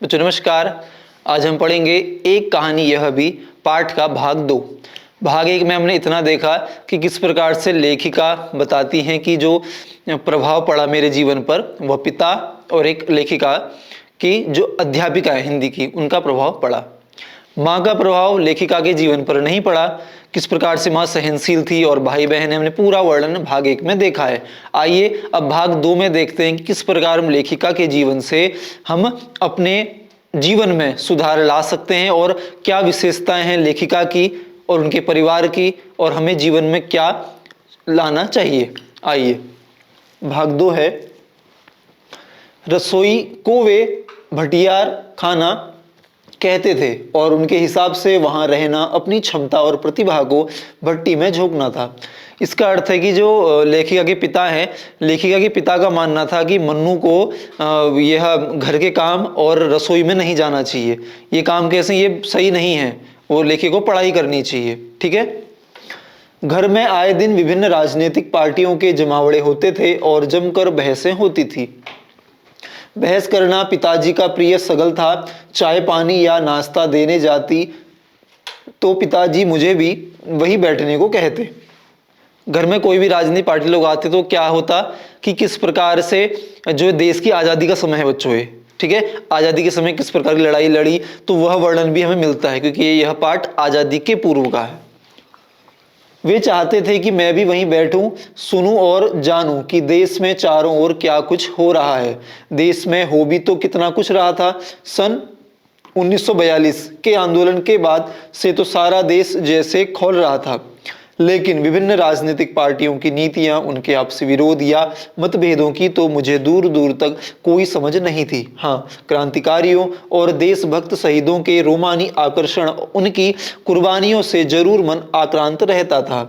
बच्चों नमस्कार। आज हम पढ़ेंगे एक कहानी यह भी पाठ का भाग 2। भाग 1 में हमने इतना देखा कि किस प्रकार से लेखिका बताती हैं कि जो प्रभाव पड़ा मेरे जीवन पर वह पिता और एक लेखिका की जो अध्यापिका है हिंदी की उनका प्रभाव पड़ा। माँ का प्रभाव लेखिका के जीवन पर नहीं पड़ा। किस प्रकार से माँ सहनशील थी और भाई बहन हमने पूरा वर्णन भाग 1 में देखा है। आइए अब भाग 2 में देखते हैं कि किस प्रकार हम लेखिका के जीवन से हम अपने जीवन में सुधार ला सकते हैं और क्या विशेषताएं हैं लेखिका की और उनके परिवार की और हमें जीवन में क्या लाना चाहिए। आइए भाग 2 है। रसोई को वे भटियार खाना कहते थे और उनके हिसाब से वहां रहना अपनी क्षमता और प्रतिभा को भट्टी में झोंकना था। इसका अर्थ है कि जो लेखिका के पिता हैं, लेखिका के पिता का मानना था कि मन्नू को यह घर के काम और रसोई में नहीं जाना चाहिए। ये काम कैसे, ये सही नहीं है, वो लेखिका को पढ़ाई करनी चाहिए। ठीक है। घर में आए दिन विभिन्न राजनीतिक पार्टियों के जमावड़े होते थे और जमकर बहसें होती थी। बहस करना पिताजी का प्रिय सगल था। चाय पानी या नाश्ता देने जाती तो पिताजी मुझे भी वही बैठने को कहते। घर में कोई भी राजनीतिक पार्टी लोग आते तो क्या होता कि किस प्रकार से जो देश की आज़ादी का समय है बच्चों है, ठीक है, आज़ादी के समय किस प्रकार की लड़ाई लड़ी तो वह वर्णन भी हमें मिलता है क्योंकि यह पाठ आज़ादी के पूर्व का है। वे चाहते थे कि मैं भी वहीं बैठूं, सुनूं और जानूं कि देश में चारों ओर क्या कुछ हो रहा है। देश में हो भी तो कितना कुछ रहा था। सन 1942 के आंदोलन के बाद से तो सारा देश जैसे खोल रहा था, लेकिन विभिन्न राजनीतिक पार्टियों की नीतियां, उनके आपसी विरोध या मतभेदों की तो मुझे दूर दूर तक कोई समझ नहीं थी। हाँ, क्रांतिकारियों और देशभक्त शहीदों के रोमानी आकर्षण, उनकी कुर्बानियों से जरूर मन आक्रांत रहता था।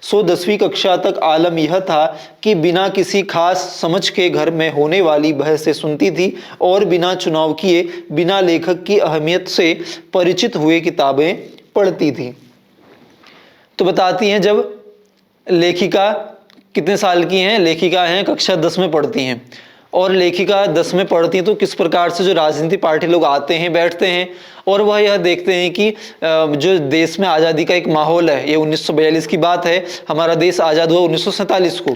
सो 10वीं कक्षा तक आलम यह था कि बिना किसी खास समझ के घर में होने वाली बहसें सुनती थी और बिना चुनाव किए, बिना लेखक की अहमियत से परिचित हुए किताबें पढ़ती थी। तो बताती हैं जब लेखिका कितने साल की हैं, लेखिका हैं कक्षा 10 में पढ़ती हैं और लेखिका 10 में पढ़ती हैं तो किस प्रकार से जो राजनीतिक पार्टी लोग आते हैं बैठते हैं और वह यह देखते हैं कि जो देश में आज़ादी का एक माहौल है। ये 1942 की बात है, हमारा देश आज़ाद हुआ 1947 को।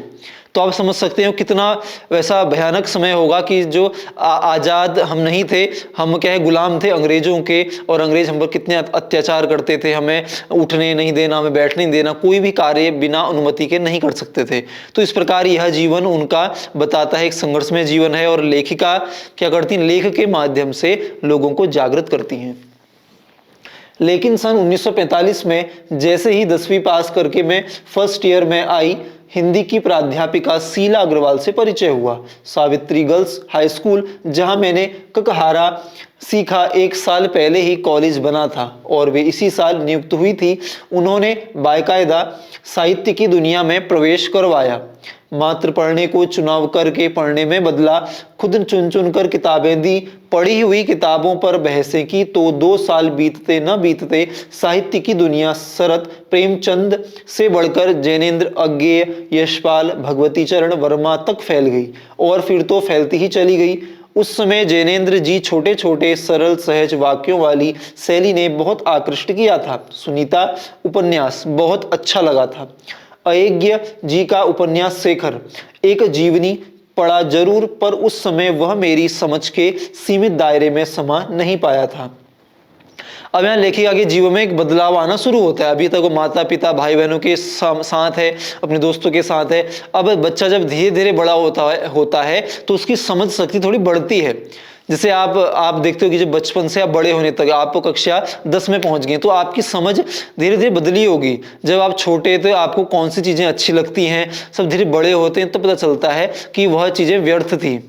तो आप समझ सकते हो कितना वैसा भयानक समय होगा कि जो आज़ाद हम नहीं थे, हम क्या है गुलाम थे अंग्रेज़ों के और अंग्रेज़ हम पर कितने अत्याचार करते थे। हमें उठने नहीं देना, हमें बैठने नहीं देना, कोई भी कार्य बिना अनुमति के नहीं कर सकते थे। तो इस प्रकार यह जीवन उनका बताता है, एक संघर्षमय जीवन है और लेखिका क्या करती हैं, लेख के माध्यम से लोगों को जागृत करती हैं। लेकिन सन 1945 में जैसे ही 10वीं पास करके मैं फर्स्ट ईयर में आई, हिंदी की प्राध्यापिका शीला अग्रवाल से परिचय हुआ। सावित्री गर्ल्स हाई स्कूल जहां मैंने ककहारा सीखा, 1 साल पहले ही कॉलेज बना था और वे इसी साल नियुक्त हुई थी। उन्होंने बाकायदा साहित्य की दुनिया में प्रवेश करवाया। मात्र पढ़ने को चुनाव करके पढ़ने में बदला, खुद चुन चुन कर किताबें दी, पढ़ी हुई किताबों पर बहसें की तो 2 साल बीतते न बीतते साहित्य की दुनिया शरत प्रेमचंद से बढ़कर जैनेन्द्र, अज्ञेय, यशपाल, भगवती चरण वर्मा तक फैल गई और फिर तो फैलती ही चली गई। उस समय जैनेन्द्र जी छोटे छोटे सरल सहज वाक्यों वाली शैली ने बहुत आकृष्ट किया था। सुनीता उपन्यास बहुत अच्छा लगा था। अयज्ञ जी का उपन्यास शेखर एक जीवनी पढ़ा जरूर, पर उस समय वह मेरी समझ के सीमित दायरे में समा नहीं पाया था। अब यहाँ लेखिका के जीवन में एक बदलाव आना शुरू होता है। अभी तक वो माता पिता भाई बहनों के साथ है, अपने दोस्तों के साथ है। अब बच्चा जब धीरे धीरे बड़ा होता है तो उसकी समझ शक्ति थोड़ी बढ़ती है। जैसे आप देखते हो कि जब बचपन से आप बड़े होने तक, आप कक्षा 10 में पहुंच गए तो आपकी समझ धीरे धीरे बदली होगी। जब आप छोटे थे आपको कौन सी चीज़ें अच्छी लगती हैं, सब धीरे बड़े होते हैं तो पता चलता है कि वह चीज़ें व्यर्थ थी।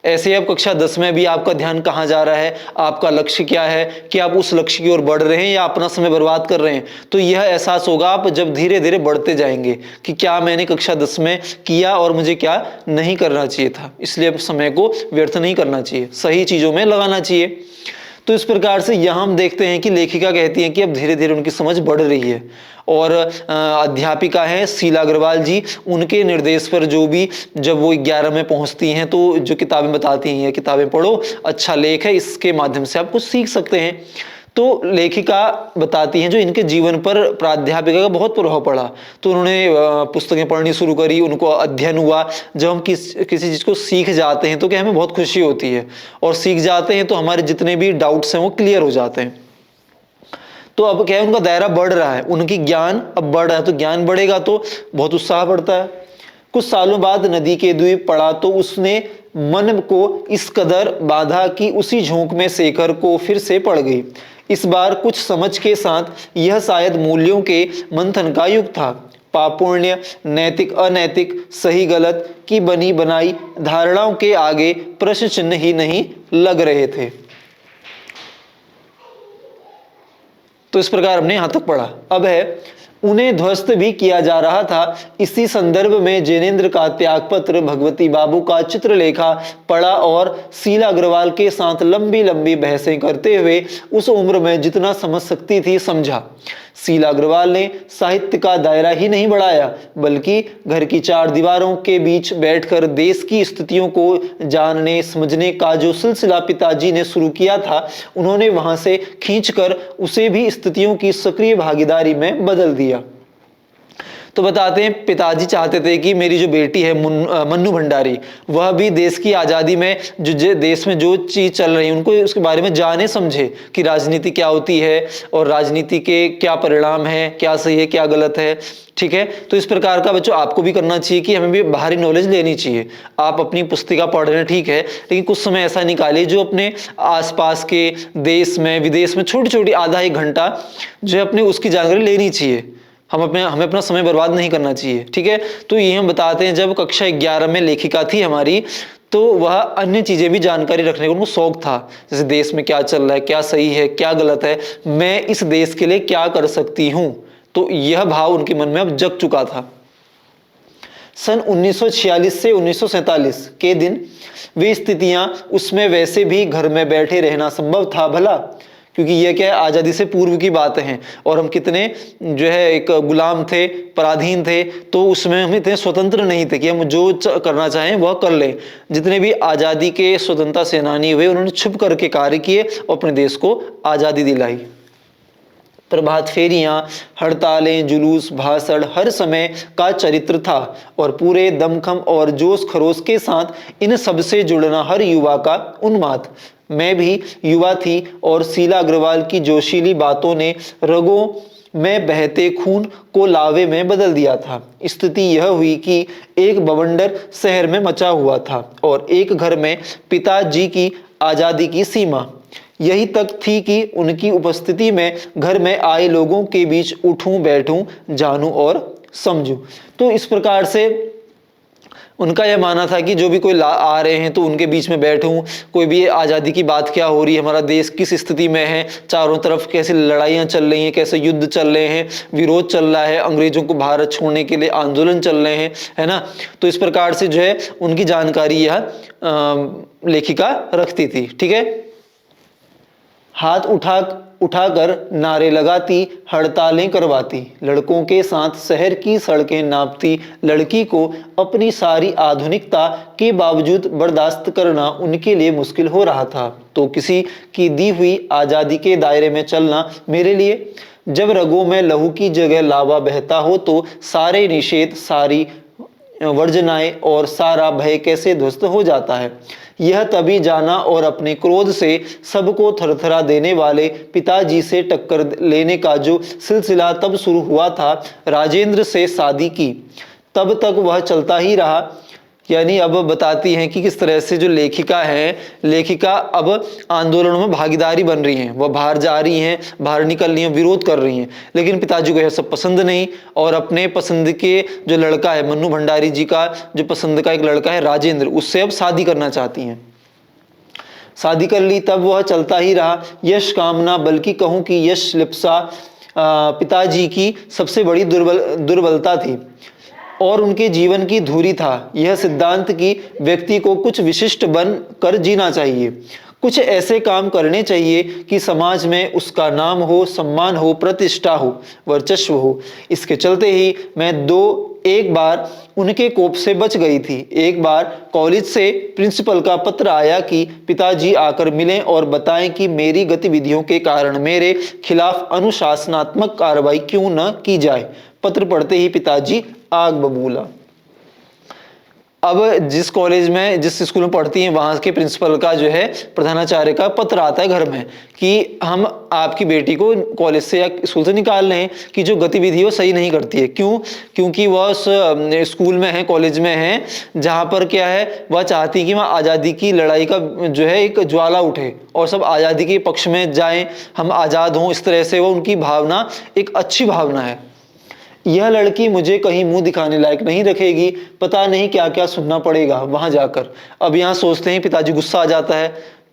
ऐसे अब कक्षा 10 में भी आपका ध्यान कहाँ जा रहा है, आपका लक्ष्य क्या है, कि आप उस लक्ष्य की ओर बढ़ रहे हैं या अपना समय बर्बाद कर रहे हैं। तो यह एहसास होगा आप जब धीरे धीरे बढ़ते जाएंगे कि क्या मैंने कक्षा 10 में किया और मुझे क्या नहीं करना चाहिए था। इसलिए अब समय को व्यर्थ नहीं करना चाहिए, सही चीज़ों में लगाना चाहिए। तो इस प्रकार से यहाँ हम देखते हैं कि लेखिका कहती हैं कि अब धीरे धीरे उनकी समझ बढ़ रही है। और अध्यापिका हैं शीला अग्रवाल जी, उनके निर्देश पर जो भी जब वो 11 में पहुंचती हैं तो जो किताबें बताती हैं, किताबें पढ़ो, अच्छा लेख है, इसके माध्यम से आप कुछ सीख सकते हैं। तो लेखिका बताती हैं जो इनके जीवन पर प्राध्यापिका का बहुत प्रभाव पड़ा, तो उन्होंने पुस्तकें पढ़नी शुरू करी, उनको अध्ययन हुआ। जब हम किसी चीज़ को सीख जाते हैं तो क्या हमें बहुत खुशी होती है, और सीख जाते हैं तो हमारे जितने भी डाउट्स हैं वो क्लियर हो जाते हैं। तो अब क्या है, उनका दायरा बढ़ रहा है, उनकी ज्ञान अब बढ़ रहा है, तो ज्ञान बढ़ेगा तो बहुत उत्साह बढ़ता है। कुछ सालों बाद नदी के द्वीप पड़ा तो उसने मन को इस कदर बाधा कि उसी झोंक में शेखर को फिर से पड़ गई। इस बार कुछ समझ के साथ यह शायद मूल्यों के मंथन का युग था। पापुण्य, नैतिक अनैतिक, सही गलत की बनी बनाई धारणाओं के आगे प्रश्न चिन्ह ही नहीं लग रहे थे। तो इस प्रकार हमने यहां तक पढ़ा। अब है उन्हें ध्वस्त भी किया जा रहा था। इसी संदर्भ में जैनेन्द्र का त्यागपत्र, भगवती बाबू का चित्रलेखा पढ़ा और शीला अग्रवाल के साथ लंबी लंबी बहसें करते हुए उस उम्र में जितना समझ सकती थी समझा। शीला अग्रवाल ने साहित्य का दायरा ही नहीं बढ़ाया, बल्कि घर की 4 दीवारों के बीच बैठकर देश की स्थितियों को जानने समझने का जो सिलसिला पिताजी ने शुरू किया था, उन्होंने वहां से खींचकर उसे भी स्थितियों की सक्रिय भागीदारी में बदल दिया। तो बताते हैं पिताजी चाहते थे कि मेरी जो बेटी है मन्नू भंडारी, वह भी देश की आज़ादी में जो देश में जो चीज़ चल रही है उनको उसके बारे में जाने समझे कि राजनीति क्या होती है और राजनीति के क्या परिणाम है, क्या सही है क्या गलत है। ठीक है, तो इस प्रकार का बच्चों आपको भी करना चाहिए कि हमें भी बाहरी नॉलेज लेनी चाहिए। आप अपनी पुस्तिका पढ़ रहे हैं ठीक है, लेकिन कुछ समय ऐसा निकालिए जो अपने आसपास के देश में विदेश में छोटी छोटी आधा 1 घंटा जो है अपने उसकी जानकारी लेनी चाहिए। हमें अपना समय बर्बाद नहीं करना चाहिए। ठीक है, तो ये हम बताते हैं जब कक्षा 11 में लेखिका थी हमारी, तो वह अन्य चीजें भी जानकारी रखने का उनको शौक था, जैसे देश में क्या चल रहा है, क्या सही है क्या गलत है, मैं इस देश के लिए क्या कर सकती हूं। तो यह भाव उनके मन में अब जग चुका था। सन 1946 से 1947 के दिन वे स्थितियां उसमें वैसे भी घर में बैठे रहना संभव था भला, क्योंकि यह क्या है आज़ादी से पूर्व की बातें हैं और हम कितने जो है एक गुलाम थे, पराधीन थे, तो उसमें हम इतने स्वतंत्र नहीं थे कि हम जो करना चाहें वह कर लें। जितने भी आज़ादी के स्वतंत्रता सेनानी हुए उन्होंने छुप करके कार्य किए और अपने देश को आज़ादी दिलाई। प्रभात फेरियां, हड़तालें, जुलूस, भाषण हर समय का चरित्र था और पूरे दमखम और जोश खरोश के साथ इन सबसे जुड़ना हर युवा का उन्माद। मैं भी युवा थी और शीला अग्रवाल की जोशीली बातों ने रगों में बहते खून को लावे में बदल दिया था। स्थिति यह हुई कि एक बवंडर शहर में मचा हुआ था और एक घर में पिताजी की आज़ादी की सीमा यही तक थी कि उनकी उपस्थिति में घर में आए लोगों के बीच उठूं बैठूं, जानूं और समझूं। तो इस प्रकार से उनका यह मानना था कि जो भी कोई आ रहे हैं तो उनके बीच में बैठूं, कोई भी आज़ादी की बात क्या हो रही है, हमारा देश किस स्थिति में है, चारों तरफ कैसे लड़ाइयाँ चल रही हैं, कैसे युद्ध चल रहे हैं, विरोध चल रहा है, अंग्रेजों को भारत छोड़ने के लिए आंदोलन चल रहे हैं, है ना। तो इस प्रकार से जो है उनकी जानकारी यह लेखिका रखती थी। ठीक है, हाथ उठाकर नारे लगाती, हड़तालें करवाती, लड़कों के साथ शहर की सड़कें नापती। लड़की को अपनी सारी आधुनिकता के बावजूद बर्दाश्त करना उनके लिए मुश्किल हो रहा था, तो किसी की दी हुई आज़ादी के दायरे में चलना मेरे लिए। जब रगों में लहू की जगह लावा बहता हो तो सारे निषेध, सारी वर्जनाएं और सारा भय कैसे ध्वस्त हो जाता है। यह तभी जाना और अपने क्रोध से सबको थरथरा देने वाले पिताजी से टक्कर लेने का जो सिलसिला तब शुरू हुआ था। राजेंद्र से शादी की तब तक वह चलता ही रहा। यानी अब बताती हैं कि किस तरह से जो लेखिका है, लेखिका अब आंदोलनों में भागीदारी बन रही हैं, वह बाहर जा रही हैं, बाहर निकल रही हैं, विरोध कर रही हैं, लेकिन पिताजी को यह सब पसंद नहीं और अपने पसंद के जो लड़का है मन्नू भंडारी जी का जो पसंद का एक लड़का है राजेंद्र, उससे अब शादी करना चाहती हैं। शादी कर ली तब वह चलता ही रहा। यश कामना, बल्कि कहूँ कि यश लिप्सा पिताजी की सबसे बड़ी दुर्बलता थी और उनके जीवन की धुरी था। यह सिद्धांत कि व्यक्ति को कुछ विशिष्ट बन कर जीना चाहिए, कुछ ऐसे काम करने चाहिए कि समाज में उसका नाम हो, सम्मान हो, प्रतिष्ठा हो, वर्चस्व हो। इसके चलते ही मैं एक बार उनके कोप से बच गई थी। एक बार कॉलेज से प्रिंसिपल का पत्र आया कि पिताजी आकर मिलें और बताएं कि मेरी गतिविधियों के कारण मेरे खिलाफ अनुशासनात्मक कार्रवाई क्यों न की जाए। पत्र पढ़ते ही पिताजी आग बबूला। अब जिस स्कूल में पढ़ती हैं वहां के प्रिंसिपल का जो है, प्रधानाचार्य का पत्र आता है घर में कि हम आपकी बेटी को कॉलेज से या स्कूल से निकाल रहे हैं कि जो गतिविधि वो सही नहीं करती है। क्यों? क्योंकि वह उस स्कूल में है, कॉलेज में है, जहां पर क्या है, वह चाहती कि वह आज़ादी की लड़ाई का जो है एक ज्वाला उठे और सब आज़ादी के पक्ष में जाएं, हम आज़ाद हों। इस तरह से वो उनकी भावना एक अच्छी भावना है। यह लड़की मुझे कहीं मुंह दिखाने लायक नहीं रखेगी, पता नहीं क्या क्या सुनना पड़ेगा वहां जाकर। अब यहाँ सोचते हैं, पिताजी गुस्सा आ जाता है,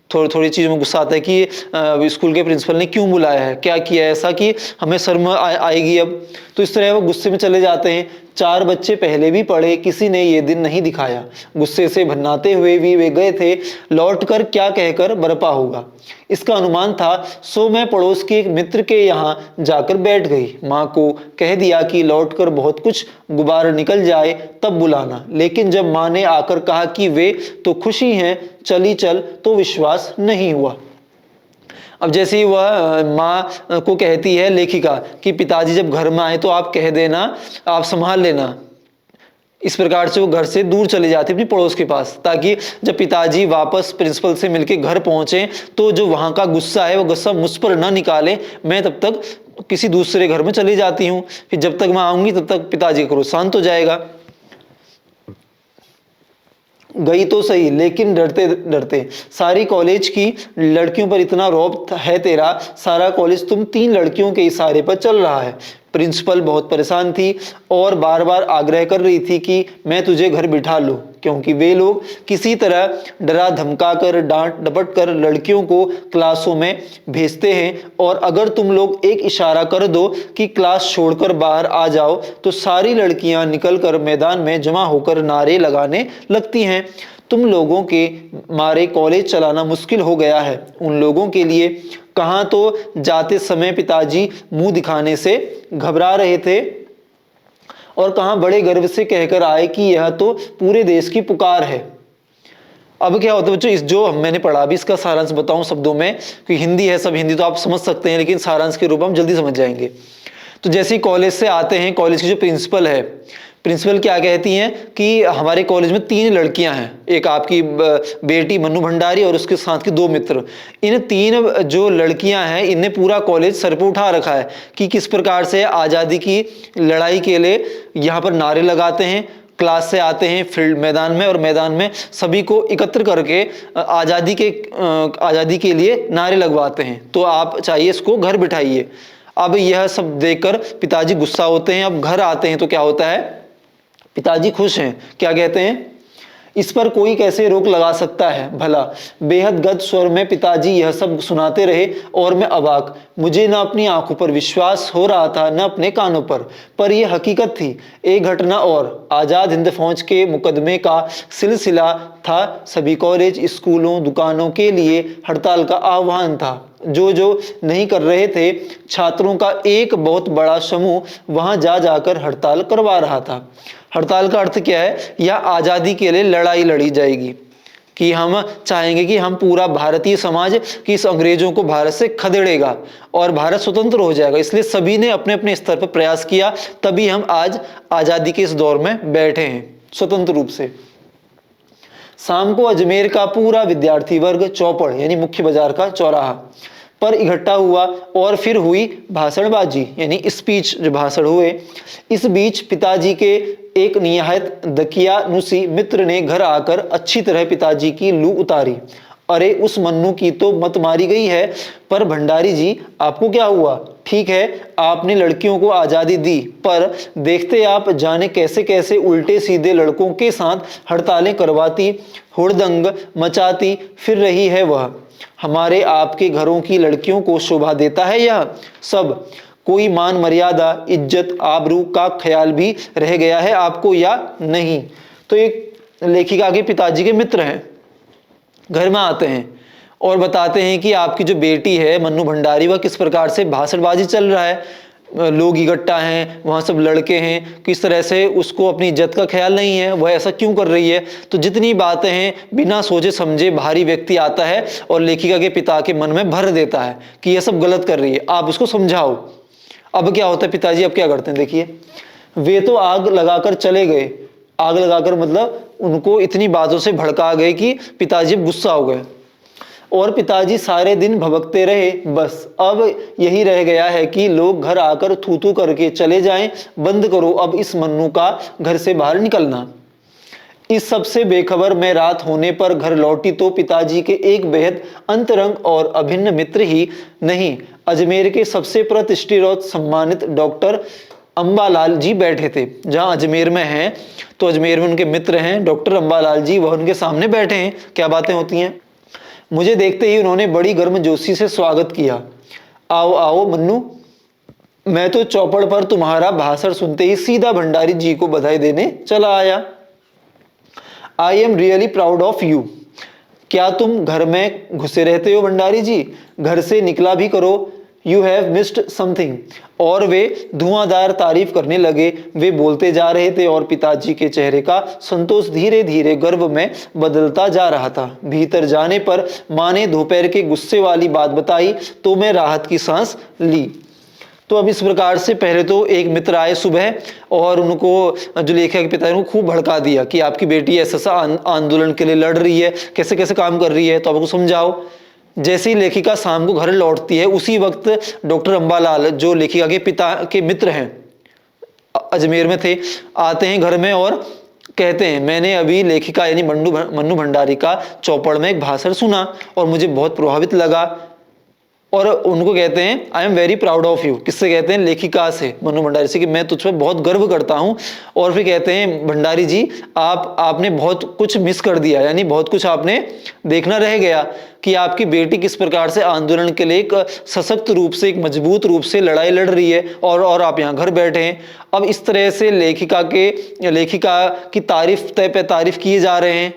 थोड़ी चीज़ में गुस्सा आता है कि स्कूल के प्रिंसिपल ने क्यों बुलाया है, क्या किया ऐसा कि हमें शर्म आएगी अब। तो इस तरह वो गुस्से में चले जाते हैं। 4 बच्चे पहले भी पढ़े, किसी ने ये दिन नहीं दिखाया। गुस्से से भन्नाते हुए भी वे गए थे, लौटकर क्या कहकर बरपा होगा इसका अनुमान था। सो मैं पड़ोस के एक मित्र के यहाँ जाकर बैठ गई। माँ को कह दिया कि लौटकर बहुत कुछ गुबार निकल जाए तब बुलाना। लेकिन जब माँ ने आकर कहा कि वे तो खुशी हैं, चली चल, तो विश्वास नहीं हुआ। अब जैसे ही वह माँ को कहती है लेखिका कि पिताजी जब घर में आए तो आप कह देना, आप संभाल लेना। इस प्रकार से वो घर से दूर चले जाते अपनी पड़ोस के पास, ताकि जब पिताजी वापस प्रिंसिपल से मिलके घर पहुंचे तो जो वहां का गुस्सा है वो गुस्सा मुझ पर न निकाले। मैं तब तक किसी दूसरे घर में चली जाती हूँ, फिर जब तक मैं आऊंगी तब तक पिताजी का क्रोध शांत हो जाएगा। गई तो सही, लेकिन डरते डरते। सारी कॉलेज की लड़कियों पर इतना रौब है तेरा, सारा कॉलेज तुम 3 लड़कियों के इशारे पर चल रहा है। प्रिंसिपल बहुत परेशान थी और बार बार आग्रह कर रही थी कि मैं तुझे घर बिठा लूं, क्योंकि वे लोग किसी तरह डरा धमका कर, डांट डपट कर लड़कियों को क्लासों में भेजते हैं। और अगर तुम लोग एक इशारा कर दो कि क्लास छोड़कर बाहर आ जाओ तो सारी लड़कियां निकलकर मैदान में जमा होकर नारे लगाने लगती हैं। तुम लोगों के मारे कॉलेज चलाना मुश्किल हो गया है। उन लोगों के लिए कहाँ तो जाते समय पिताजी मुंह दिखाने से घबरा रहे थे और कहाँ बड़े गर्व से कहकर आए कि यह तो पूरे देश की पुकार है। अब क्या होता है बच्चों, इस जो मैंने पढ़ा, अभी इसका सारांश बताऊं शब्दों में, कि हिंदी है, सब हिंदी तो आप समझ सकते हैं, लेकिन सारांश के रूप में हम जल्दी समझ जाएंगे। तो जैसे ही कॉलेज से आते हैं, कॉलेज की जो प्रिंसिपल है, प्रिंसिपल क्या कहती हैं कि हमारे कॉलेज में 3 लड़कियां हैं, एक आपकी बेटी मन्नू भंडारी और उसके साथ के 2 मित्र। इन 3 जो लड़कियां हैं, इनने पूरा कॉलेज सर पे उठा रखा है कि किस प्रकार से आज़ादी की लड़ाई के लिए यहाँ पर नारे लगाते हैं। क्लास से आते हैं फील्ड मैदान में, और मैदान में सभी को एकत्र करके आज़ादी के लिए नारे लगवाते हैं। तो आप चाहिए इसको घर बिठाइए। अब यह सब देखकर पिताजी गुस्सा होते हैं। अब घर आते हैं तो क्या होता है, पिताजी खुश हैं। क्या कहते हैं, इस पर कोई कैसे रोक लगा सकता है भला। बेहद गद्य स्वर में पिताजी यह सब सुनाते रहे और मैं अवाक। मुझे न अपनी आंखों पर विश्वास हो रहा था, न अपने कानों पर यह हकीकत थी। एक घटना और, आज़ाद हिंद फौज के मुकदमे का सिलसिला था। सभी कॉलेज, स्कूलों, दुकानों के लिए हड़ताल का आह्वान था। जो नहीं कर रहे थे, छात्रों का एक बहुत बड़ा समूह वहां जाकर हड़ताल करवा रहा था। हड़ताल का अर्थ क्या है, यह आज़ादी के लिए लड़ाई लड़ी जाएगी कि हम चाहेंगे कि हम पूरा भारतीय समाज कि इस अंग्रेजों को भारत से खदेड़ेगा और भारत स्वतंत्र हो जाएगा। इसलिए सभी ने अपने अपने स्तर पर प्रयास किया, तभी हम आज आज़ादी के इस दौर में बैठे हैं स्वतंत्र रूप से। शाम को अजमेर का पूरा विद्यार्थी वर्ग चौपड़ यानी मुख्य बाजार का चौराहा पर इकट्ठा हुआ और फिर हुई भाषणबाजी यानी स्पीच, जो भाषण हुए। इस बीच पिताजी के एक निहायत दकियानुसी मित्र ने घर आकर अच्छी तरह पिताजी की लू उतारी। अरे उस मन्नू की तो मत मारी गई है, पर भंडारी जी आपको क्या हुआ? ठीक है, आपने लड़कियों को आज़ादी दी, पर देखते आप जाने कैसे कैसे उल्टे सीधे लड़कों के साथ हड़तालें करवाती, हुड़दंग मचाती फिर रही है वह। हमारे आपके घरों की लड़कियों को शोभा देता है यह सब? कोई मान मर्यादा, इज्जत, आबरू का ख्याल भी रह गया है आपको या नहीं? तो एक लेखिका के पिताजी के मित्र हैं, घर में आते हैं और बताते हैं कि आपकी जो बेटी है मन्नू भंडारी, वह किस प्रकार से भाषणबाजी चल रहा है, लोग इकट्ठा हैं, वहाँ सब लड़के हैं, किस तरह से उसको अपनी इज्जत का ख्याल नहीं है, वह ऐसा क्यों कर रही है। तो जितनी बातें हैं बिना सोचे समझे बाहरी व्यक्ति आता है और लेखिका के पिता के मन में भर देता है कि यह सब गलत कर रही है, आप उसको समझाओ। अब क्या होता है, पिताजी अब क्या करते हैं देखिए, वे तो आग लगाकर चले गए। आग लगाकर मतलब उनको इतनी बातों से भड़का गए कि पिताजी गुस्सा हो गए और पिताजी सारे दिन भभकते रहे। बस अब यही रह गया है कि लोग घर आकर थू थू करके चले जाएं, बंद करो अब इस मन्नू का घर से बाहर निकलना। इस सब से बेखबर मैं रात होने पर घर लौटी तो पिताजी के एक बेहद अंतरंग और अभिन्न मित्र ही नहीं, अजमेर के सबसे प्रतिष्ठित और सम्मानित डॉक्टर अंबालाल जी बैठे थे। जहां अजमेर में हैं तो अजमेर में उनके मित्र हैं डॉक्टर अंबालाल जी, वह उनके सामने बैठे हैं। क्या बातें होती हैं। मुझे देखते ही उन्होंने बड़ी गर्मजोशी से स्वागत किया। आओ आओ मन्नू। मैं तो चौपड़ पर तुम्हारा भाषण सुनते ही सीधा भंडारी जी को बधाई देने चला आया। I am really proud of you. क्या तुम घर में घुसे रहते हो भंडारी जी, घर से निकला भी करो। You have missed something. और वे धुआंधार तारीफ करने लगे। वे बोलते जा रहे थे और पिताजी के चेहरे का संतोष धीरे धीरे गर्व में बदलता जा रहा था। भीतर जाने पर माँ ने दोपहर के गुस्से वाली बात बताई तो मैं राहत की सांस ली। तो अब इस प्रकार से पहले तो एक मित्र आए सुबह और उनको जो लेखिका के पिता ने खूब भड़का दिया कि आपकी बेटी ऐसा आंदोलन के लिए लड़ रही है, कैसे कैसे काम कर रही है, तो आपको समझाओ। जैसे ही लेखिका शाम को घर लौटती है उसी वक्त डॉक्टर अंबालाल जो लेखिका के पिता के मित्र हैं, अजमेर में थे, आते हैं घर में और कहते हैं मैंने अभी लेखिका यानी मन्नू भंडारी का चौपड़ में एक भाषण सुना और मुझे बहुत प्रभावित लगा। और उनको कहते हैं I am very proud of you. किससे कहते हैं, लेखिका से, मन्नू भंडारी से, कि मैं तुझ पर बहुत गर्व करता हूं। और फिर कहते हैं भंडारी जी आपने बहुत कुछ मिस कर दिया, यानी बहुत कुछ आपने देखना रह गया कि आपकी बेटी किस प्रकार से आंदोलन के लिए एक सशक्त रूप से, एक मजबूत रूप से लड़ाई लड़ रही है और आप यहाँ घर बैठे हैं। अब इस तरह से लेखिका की तारीफ पे तारीफ किए जा रहे हैं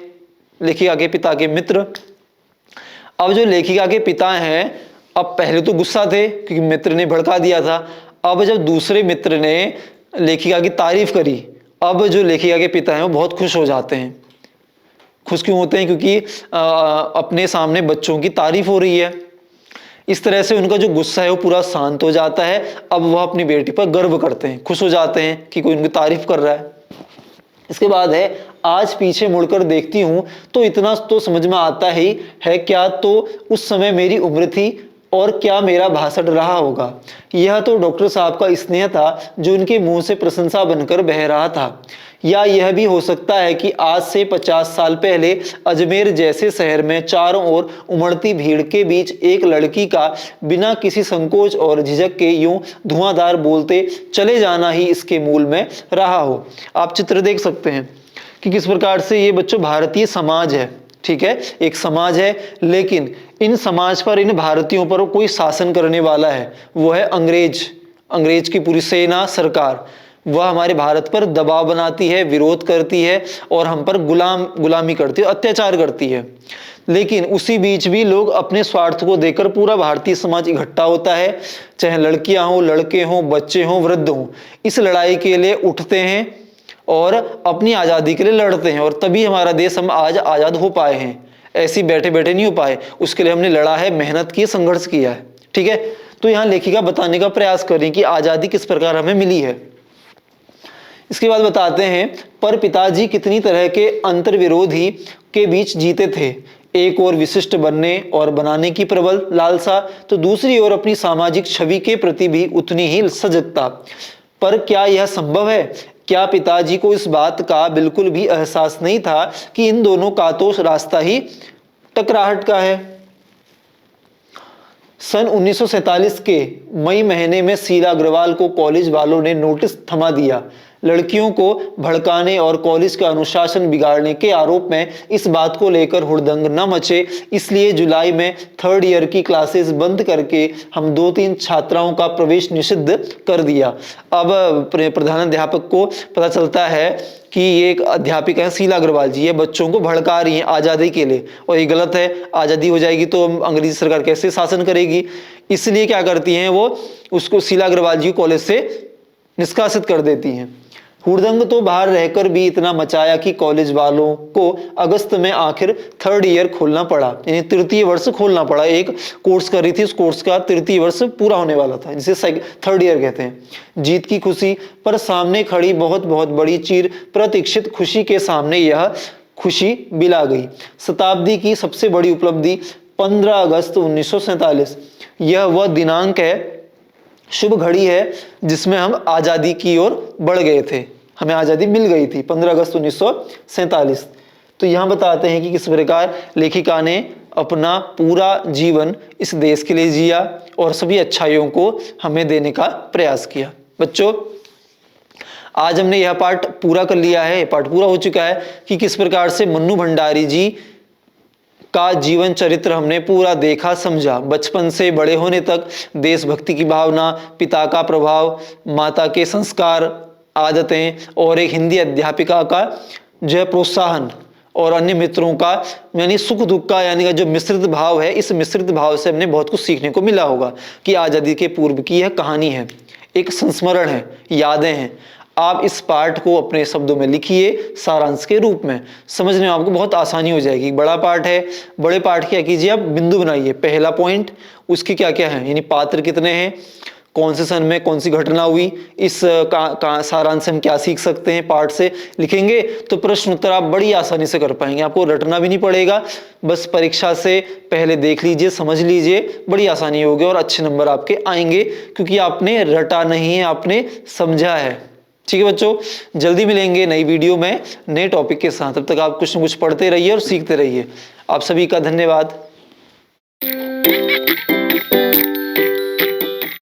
लेखिका के पिता के मित्र। अब जो लेखिका के पिता हैं, अब पहले तो गुस्सा थे क्योंकि मित्र ने भड़का दिया था। अब जब दूसरे मित्र ने लेखिका की तारीफ करी, अब जो लेखिका के पिता हैं वो बहुत खुश हो जाते हैं। खुश क्यों होते हैं, क्योंकि अपने सामने बच्चों की तारीफ हो रही है। इस तरह से उनका जो गुस्सा है वो पूरा शांत हो जाता है। अब वह अपनी बेटी पर गर्व करते हैं, खुश हो जाते हैं कि कोई उनकी तारीफ कर रहा है। इसके बाद है आज पीछे मुड़कर देखती हूं तो इतना तो समझ में आता ही है, क्या तो उस समय मेरी उम्र थी और क्या मेरा भाषण रहा होगा। यह तो डॉक्टर साहब का स्नेह था जो उनके मुंह से प्रशंसा बनकर बह रहा था। या यह भी हो सकता है कि आज से 50 साल पहले अजमेर जैसे शहर में चारों ओर उमड़ती भीड़ के बीच एक लड़की का बिना किसी संकोच और झिझक के यूं धुआंधार बोलते चले जाना ही इसके मूल में रहा हो। आप चित्र देख सकते हैं कि किस प्रकार से ये बच्चों भारतीय समाज है, ठीक है, एक समाज है, लेकिन इन समाज पर, इन भारतीयों पर कोई शासन करने वाला है, वो है अंग्रेज की पूरी सेना, सरकार। वह हमारे भारत पर दबाव बनाती है, विरोध करती है और हम पर गुलामी करती है, अत्याचार करती है। लेकिन उसी बीच भी लोग अपने स्वार्थ को देकर पूरा भारतीय समाज इकट्ठा होता है, चाहे लड़कियां हो, लड़के हों, बच्चे हों, वृद्ध हों, इस लड़ाई के लिए उठते हैं और अपनी आज़ादी के लिए लड़ते हैं। और तभी हमारा देश हम आज आज़ाद हो पाए हैं, ऐसी बैठे बैठे नहीं हो पाए। उसके लिए हमने लड़ा है, मेहनत की, संघर्ष किया है, ठीक है। तो यहाँ लेखिका बताने का प्रयास करें कि आज़ादी किस प्रकार हमें मिली है। इसके बाद बताते हैं पर पिताजी कितनी तरह के अंतर्विरोधी के बीच जीते थे। एक और विशिष्ट बनने और बनाने की प्रबल लालसा, तो दूसरी ओर अपनी सामाजिक छवि के प्रति भी उतनी ही सजगता। पर क्या यह संभव है? क्या पिताजी को इस बात का बिल्कुल भी एहसास नहीं था कि इन दोनों का तो रास्ता ही टकराहट का है। सन 1947 के मई महीने में शीला अग्रवाल को कॉलेज वालों ने नोटिस थमा दिया। लड़कियों को भड़काने और कॉलेज का अनुशासन बिगाड़ने के आरोप में इस बात को लेकर हुड़दंग न मचे, इसलिए जुलाई में 3rd ईयर की क्लासेस बंद करके हम 2-3 छात्राओं का प्रवेश निषिद्ध कर दिया। अब प्रधानाध्यापक को पता चलता है कि ये एक अध्यापिका है शीला अग्रवाल जी, ये बच्चों को भड़का रही हैं आज़ादी के लिए, और ये गलत है। आज़ादी हो जाएगी तो अंग्रेजी सरकार कैसे शासन करेगी, इसलिए क्या करती हैं वो उसको शीला अग्रवाल जी को कॉलेज से निष्कासित कर देती हैं। हुड़दंग तो बाहर रहकर भी इतना मचाया कि कॉलेज वालों को अगस्त में आखिर थर्ड ईयर खोलना पड़ा, यानी तृतीय वर्ष खोलना पड़ा। एक कोर्स कर रही थी, उस कोर्स का तृतीय वर्ष पूरा होने वाला था, जिसे थर्ड ईयर कहते हैं। जीत की खुशी पर सामने खड़ी बहुत बहुत बड़ी चिर प्रतीक्षित खुशी के सामने यह खुशी बिला गई। शताब्दी की सबसे बड़ी उपलब्धि 15 अगस्त 1947, यह वह दिनांक है, शुभ घड़ी है जिसमें हम आज़ादी की ओर बढ़ गए थे, हमें आज़ादी मिल गई थी 15 अगस्त 1947। तो यहाँ बताते हैं कि किस प्रकार लेखिका ने अपना पूरा जीवन इस देश के लिए जिया और सभी अच्छाइयों को हमें देने का प्रयास किया। बच्चों, आज हमने यह पाठ पूरा कर लिया है, पाठ पूरा हो चुका है कि किस प्रकार से मन्नू भंडारी जी का जीवन चरित्र हमने पूरा देखा समझा। बचपन से बड़े होने तक देशभक्ति की भावना, पिता का प्रभाव, माता के संस्कार, आदतें और एक हिंदी अध्यापिका का जो है प्रोत्साहन और अन्य मित्रों का यानी सुख दुख का यानी का जो मिश्रित भाव है, इस मिश्रित भाव से हमने बहुत कुछ सीखने को मिला होगा कि आज़ादी के पूर्व की यह कहानी है, एक संस्मरण है, यादें हैं। आप इस पाठ को अपने शब्दों में लिखिए सारांश के रूप में, समझने में आपको बहुत आसानी हो जाएगी। बड़ा पाठ है, बड़े पाठ क्या कीजिए आप बिंदु बनाइए, पहला पॉइंट उसके क्या क्या है, यानी पात्र कितने हैं, कौन से सन में कौन सी घटना हुई, इस सारांश से हम क्या सीख सकते हैं, पाठ से लिखेंगे तो प्रश्न उत्तर आप बड़ी आसानी से कर पाएंगे, आपको रटना भी नहीं पड़ेगा। बस परीक्षा से पहले देख लीजिए, समझ लीजिए, बड़ी आसानी होगी और अच्छे नंबर आपके आएंगे, क्योंकि आपने रटा नहीं है, आपने समझा है। ठीक है बच्चों, जल्दी मिलेंगे नई वीडियो में नए टॉपिक के साथ। तब तक आप कुछ न कुछ पढ़ते रहिए और सीखते रहिए। आप सभी का धन्यवाद।